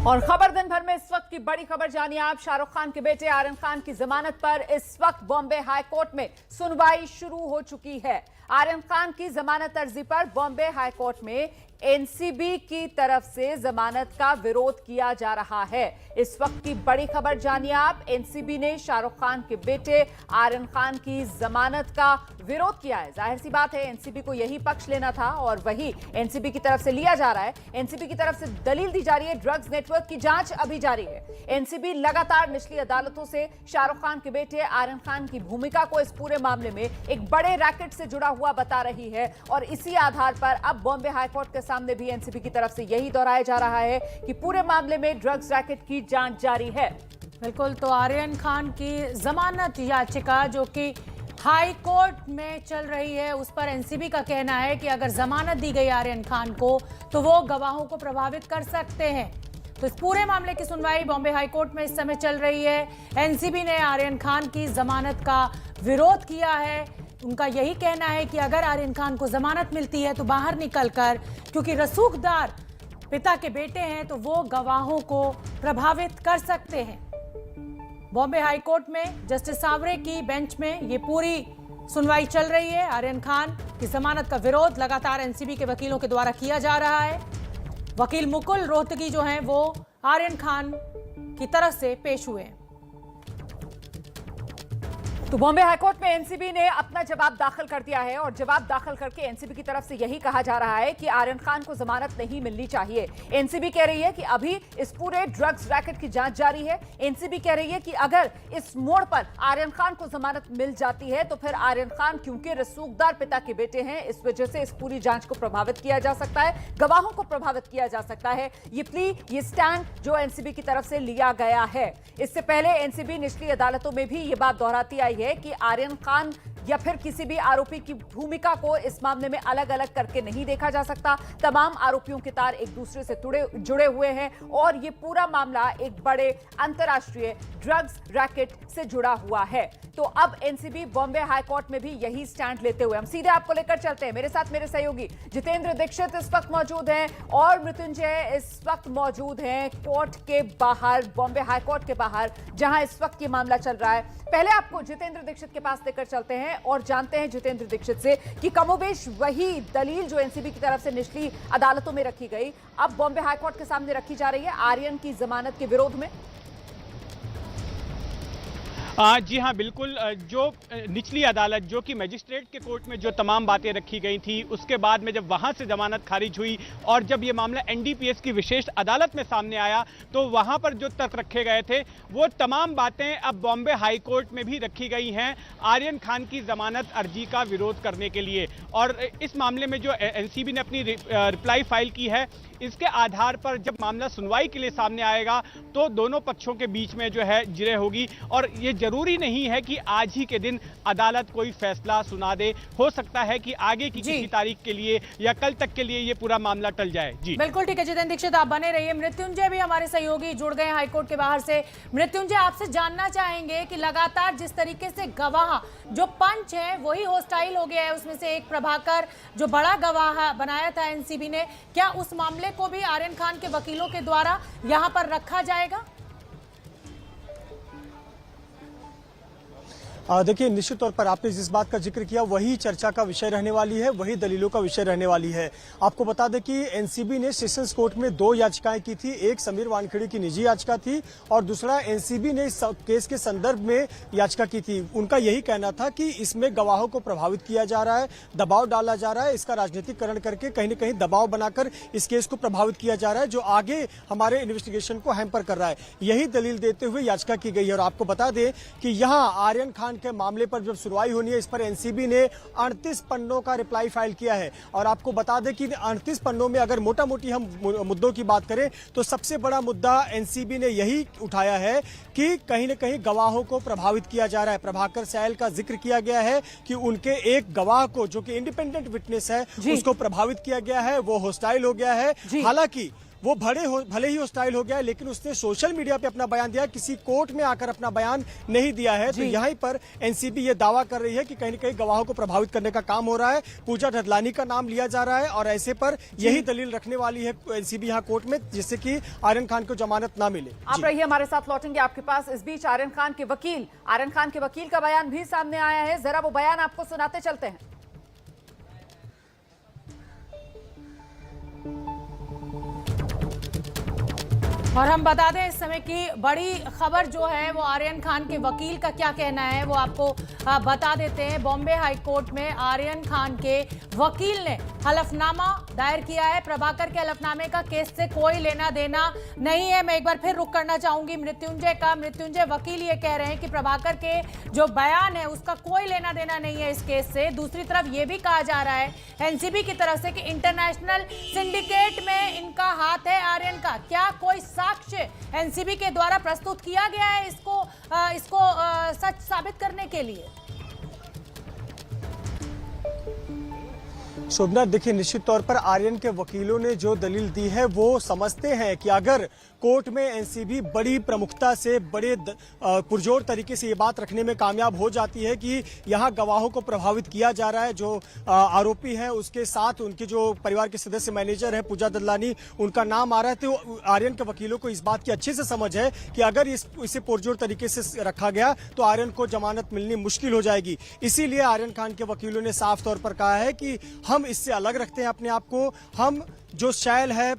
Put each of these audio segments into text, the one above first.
और खबर दिन भर में इस वक्त की बड़ी खबर जानिए आप। शाहरुख खान के बेटे आर्यन खान की जमानत पर इस वक्त बॉम्बे हाई कोर्ट में सुनवाई शुरू हो चुकी है। आर्यन खान की जमानत अर्जी पर बॉम्बे हाई कोर्ट में एनसीबी की तरफ से जमानत का विरोध किया जा रहा है। इस वक्त की बड़ी खबर जानिए आप। एनसीबी ने शाहरुख खान के बेटे आर्यन खान की जमानत का विरोध किया है। जाहिर सी बात है एनसीबी को यही पक्ष लेना था और वही एनसीबी की तरफ से लिया जा रहा है। एनसीबी की तरफ से दलील दी जा रही है ड्रग्स नेटवर्क की जांच अभी जारी है। एनसीबी लगातार निचली अदालतों से शाहरुख खान के बेटे आर्यन खान की भूमिका को इस पूरे मामले में एक बड़े रैकेट से जुड़ा हुआ बता रही है और इसी आधार पर अब बॉम्बे हाईकोर्ट के सामने भी एनसीबी की तरफ से यही दोहराया जा रहा है कि पूरे मामले में ड्रग्स रैकेट की जांच जारी है। बिल्कुल, तो आर्यन खान की जमानत याचिका जो कि हाई कोर्ट में चल रही है, उस पर एनसीबी का कहना है कि अगर जमानत दी गई आर्यन खान को तो वो गवाहों को प्रभावित कर सकते हैं। तो इस पूरे मामले की सुनवाई बॉम्बे हाई कोर्ट में इस समय चल रही है। एनसीबी ने आर्यन खान की जमानत का विरोध किया है। उनका यही कहना है कि अगर आर्यन खान को जमानत मिलती है तो बाहर निकलकर, क्योंकि रसूखदार पिता के बेटे हैं, तो वो गवाहों को प्रभावित कर सकते हैं। बॉम्बे हाई कोर्ट में जस्टिस सावरे की बेंच में ये पूरी सुनवाई चल रही है। आर्यन खान की जमानत का विरोध लगातार एनसीबी के वकीलों के द्वारा किया जा रहा है। वकील मुकुल रोहतगी जो हैं वो आर्यन खान की तरफ से पेश हुए हैं। तो बॉम्बे हाईकोर्ट में एनसीबी ने अपना जवाब दाखिल कर दिया है और जवाब दाखिल करके एनसीबी की तरफ से यही कहा जा रहा है कि आर्यन खान को जमानत नहीं मिलनी चाहिए। एनसीबी कह रही है कि अभी इस पूरे ड्रग्स रैकेट की जांच जारी है। एनसीबी कह रही है कि अगर इस मोड़ पर आर्यन खान को जमानत मिल जाती है तो फिर आर्यन खान क्योंकि रसूखदार पिता के बेटे हैं, इस वजह से इस पूरी जांच को प्रभावित किया जा सकता है, गवाहों को प्रभावित किया जा सकता है। ये प्ली, ये स्टैंड जो एनसीबी की तरफ से लिया गया है। इससे पहले एनसीबी निचली अदालतों में भी ये बात दोहराती आई है कि आर्यन खान या फिर किसी भी आरोपी की भूमिका को इस मामले में अलग अलग करके नहीं देखा जा सकता। तमाम आरोपियों के तार एक दूसरे से जुड़े हुए हैं और ये पूरा मामला एक बड़े अंतर्राष्ट्रीय ड्रग्स रैकेट से जुड़ा हुआ है। तो अब एनसीबी बॉम्बे हाई कोर्ट में भी यही स्टैंड लेते हुए हम सीधे आपको लेकर चलते हैं। मेरे साथ मेरे सहयोगी जितेंद्र दीक्षित इस वक्त मौजूद हैं और मृत्युंजय इस वक्त मौजूद हैं कोर्ट के बाहर, बॉम्बे हाई कोर्ट के बाहर, जहां इस वक्त ये मामला चल रहा है। पहले आपको जितेंद्र दीक्षित के पास लेकर चलते हैं और जानते हैं जितेंद्र दीक्षित से कि कमोबेश वही दलील जो एनसीबी की तरफ से निचली अदालतों में रखी गई अब बॉम्बे हाईकोर्ट के सामने रखी जा रही है आर्यन की जमानत के विरोध में। जी हाँ, बिल्कुल। जो निचली अदालत जो कि मजिस्ट्रेट के कोर्ट में जो तमाम बातें रखी गई थी, उसके बाद में जब वहां से जमानत खारिज हुई और जब ये मामला एनडीपीएस की विशेष अदालत में सामने आया तो वहां पर जो तर्क रखे गए थे वो तमाम बातें अब बॉम्बे हाई कोर्ट में भी रखी गई हैं आर्यन खान की जमानत अर्जी का विरोध करने के लिए। और इस मामले में जो एनसीबी ने अपनी रिप्लाई फाइल की है, इसके आधार पर जब मामला सुनवाई के लिए सामने आएगा तो दोनों पक्षों के बीच में जो है जिरह होगी। और ये जरूरी नहीं है कि आज ही के दिन अदालत कोई फैसला सुना दे, हो सकता है कि आगे की किसी तारीख के लिए या कल तक के लिए ये पूरा मामला टल जाए। जी बिल्कुल ठीक है जितेंद्र दीक्षित, आप बने रहिए। मृत्युंजय भी हमारे सहयोगी जुड़ गए हाईकोर्ट के बाहर से। मृत्युंजय, आपसे जानना चाहेंगे कि लगातार जिस तरीके से गवाह जो पंच है वही होस्टाइल हो गया है, उसमें से एक प्रभाकर जो बड़ा गवाह बनाया था एनसीबी ने, क्या उस मामले को भी आर्यन खान के वकीलों के द्वारा यहां पर रखा जाएगा? देखिए, निश्चित तौर पर आपने जिस बात का जिक्र किया वही चर्चा का विषय रहने वाली है, वही दलीलों का विषय रहने वाली है। आपको बता दें कि एनसीबी ने सेशंस कोर्ट में 2 याचिकाएं की थी। एक समीर वानखेड़े की निजी याचिका थी और दूसरा एनसीबी ने इस केस के संदर्भ में याचिका की थी। उनका यही कहना था कि इसमें गवाहों को प्रभावित किया जा रहा है, दबाव डाला जा रहा है, इसका राजनीतिकरण करके कहीं न कहीं दबाव बनाकर इस केस को प्रभावित किया जा रहा है, जो आगे हमारे इन्वेस्टिगेशन को हैम्पर कर रहा है। यही दलील देते हुए याचिका की गई है। और आपको बता दें कि यहाँ आर्यन खान के मामले पर जब सुनवाई होनी है, इस पर एनसीबी ने 38 पन्नों का रिप्लाई फाइल किया है। और आपको बता दें कि 38 पन्नों में अगर मोटा मोटी हम मुद्दों की बात करें तो सबसे बड़ा मुद्दा एनसीबी ने यही उठाया है कि कहीं न कहीं गवाहों को प्रभावित किया जा रहा है। प्रभाकर सैल का जिक्र किया गया है कि उनके एक गवाह को, जो कि इंडिपेंडेंट विटनेस है, उसको प्रभावित किया गया है, वो होस्टाइल हो गया है। हालांकि वो भले ही हॉस्टाइल हो गया है, लेकिन उसने सोशल मीडिया पे अपना बयान दिया, किसी कोर्ट में आकर अपना बयान नहीं दिया है। तो यहीं पर एनसीबी ये दावा कर रही है कि कहीं न कहीं गवाहों को प्रभावित करने का काम हो रहा है, पूजा ढदलानी का नाम लिया जा रहा है और ऐसे पर यही दलील रखने वाली है एनसीबी यहाँ कोर्ट में, जिससे कि आर्यन खान को जमानत ना मिले। आप रहिए हमारे साथ, लौटेंगे आपके पास। इस बीच आर्यन खान के वकील का बयान भी सामने आया है, जरा वो बयान आपको सुनाते चलते हैं। और हम बता दें इस समय की बड़ी खबर जो है वो आर्यन खान के वकील का क्या कहना है वो आपको बता देते हैं। बॉम्बे हाई कोर्ट में आर्यन खान के वकील ने हलफनामा दायर किया है। प्रभाकर के हलफनामे का केस से कोई लेना देना नहीं है। मैं एक बार फिर रुक करना चाहूंगी मृत्युंजय का। मृत्युंजय, वकील ये कह रहे हैं कि प्रभाकर के जो बयान है उसका कोई लेना देना नहीं है इस केस से। दूसरी तरफ ये भी कहा जा रहा है एनसीबी की तरफ से कि इंटरनेशनल सिंडिकेट में इनका हाथ है आर्यन का। क्या कोई साक्ष्य एनसीबी के द्वारा प्रस्तुत किया गया है इसको सच साबित करने के लिए? शोभना, देखिए, निश्चित तौर पर आर्यन के वकीलों ने जो दलील दी है वो समझते हैं कि अगर कोर्ट में एनसीबी बड़ी प्रमुखता से, बड़े पुरजोर तरीके से ये बात रखने में कामयाब हो जाती है कि यहाँ गवाहों को प्रभावित किया जा रहा है, जो आरोपी है उसके साथ उनके जो परिवार के सदस्य मैनेजर है पूजा ददलानी, उनका नाम आ रहा है, तो आर्यन के वकीलों को इस बात की अच्छे से समझ है कि अगर इसे पुरजोर तरीके से रखा गया तो आर्यन को जमानत मिलनी मुश्किल हो जाएगी। इसीलिए आर्यन खान के वकीलों ने साफ तौर पर कहा है कि हम इससे अलग रखते हैं अपने आप को, हम जो शैल है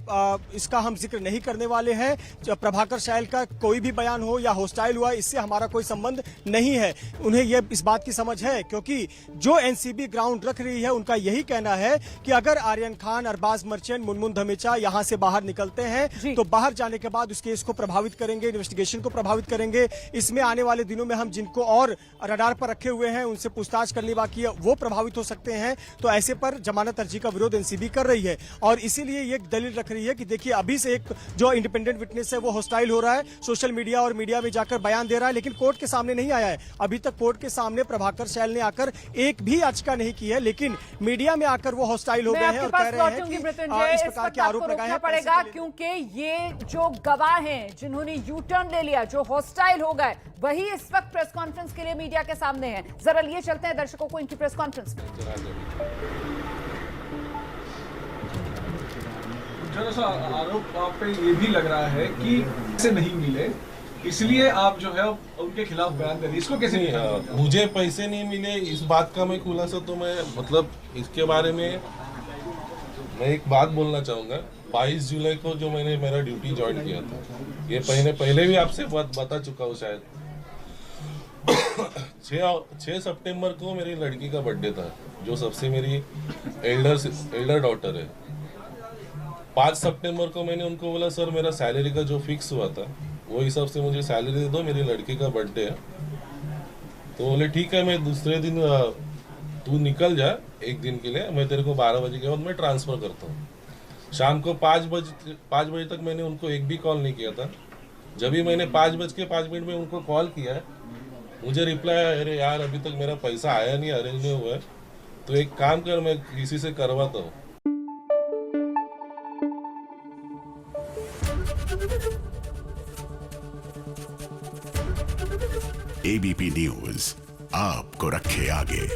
इसका हम जिक्र नहीं करने वाले हैं। प्रभाकर शैल का कोई भी बयान हो या हॉस्टाइल हुआ, इससे हमारा कोई संबंध नहीं है। उन्हें यह इस बात की समझ है, क्योंकि जो एनसीबी ग्राउंड रख रही है उनका यही कहना है कि अगर आर्यन खान, अरबाज मर्चेंट, मुनमुन धमेचा यहां से बाहर निकलते हैं तो बाहर जाने के बाद उस केस को प्रभावित करेंगे, इन्वेस्टिगेशन को प्रभावित करेंगे। इसमें आने वाले दिनों में हम जिनको और रडार पर रखे हुए हैं, उनसे पूछताछ करनी बाकी है, वो प्रभावित हो सकते हैं। तो ऐसे पर जमानत अर्जी का विरोध एनसीबी कर रही है और इसीलिए ये दलील रख रही है कि देखिए, अभी से एक जो इंडिपेंडेंट विटनेस है वो हॉस्टाइल हो रहा है, सोशल मीडिया और मीडिया में जाकर बयान दे रहा है, लेकिन कोर्ट के सामने नहीं आया है। अभी तक कोर्ट के सामने प्रभाकर शैल ने आकर एक भी याचिका नहीं की है, लेकिन मीडिया में आकर वो हॉस्टाइल हो गए हैं और कह रहे हैं कि इस प्रकार के आरोप लगाए हैं। पड़ेगा क्योंकि ये जो गवाह हैं जिन्होंने यू टर्न ले लिया, जो हॉस्टाइल हो गए, वही इस वक्त प्रेस कॉन्फ्रेंस के लिए मीडिया के सामने है। जरा लिए चलते हैं दर्शकों को इनकी प्रेस कॉन्फ्रेंस में। सा आरोप आप पे ये भी लग रहा है कि पैसे नहीं मिले, इसलिए आप जो है उनके खिलाफ बयान दे रही है, इसको कैसे नहीं? मुझे पैसे नहीं मिले इस बात का मैं खुलासा तो मैं इसके बारे में मैं एक बात बोलना चाहूँगा। 22 जुलाई को जो मैंने मेरा ड्यूटी ज्वाइन किया था, ये पहले भी आपसे बता चुका हूँ शायद। 6 सितंबर को मेरी लड़की का बर्थडे था, जो सबसे मेरी एल्डर डॉटर है। 5 सितंबर को मैंने उनको बोला, सर मेरा सैलरी का जो फिक्स हुआ था वो हिसाब से मुझे सैलरी दे दो, मेरी लड़की का बर्थडे है। तो बोले ठीक है, मैं दूसरे दिन तू निकल जा एक दिन के लिए, मैं तेरे को 12 बजे के बाद मैं ट्रांसफ़र करता हूँ। शाम को 5 बजे तक मैंने उनको एक भी कॉल नहीं किया था। जब भी मैंने 5:05 में उनको कॉल किया, मुझे रिप्लाई, अरे यार अभी तक मेरा पैसा आया नहीं, अरेंज नहीं हुआ है, तो एक काम कर, मैं किसी से करवाता हूँ। एबीपी न्यूज आपको रखे आगे।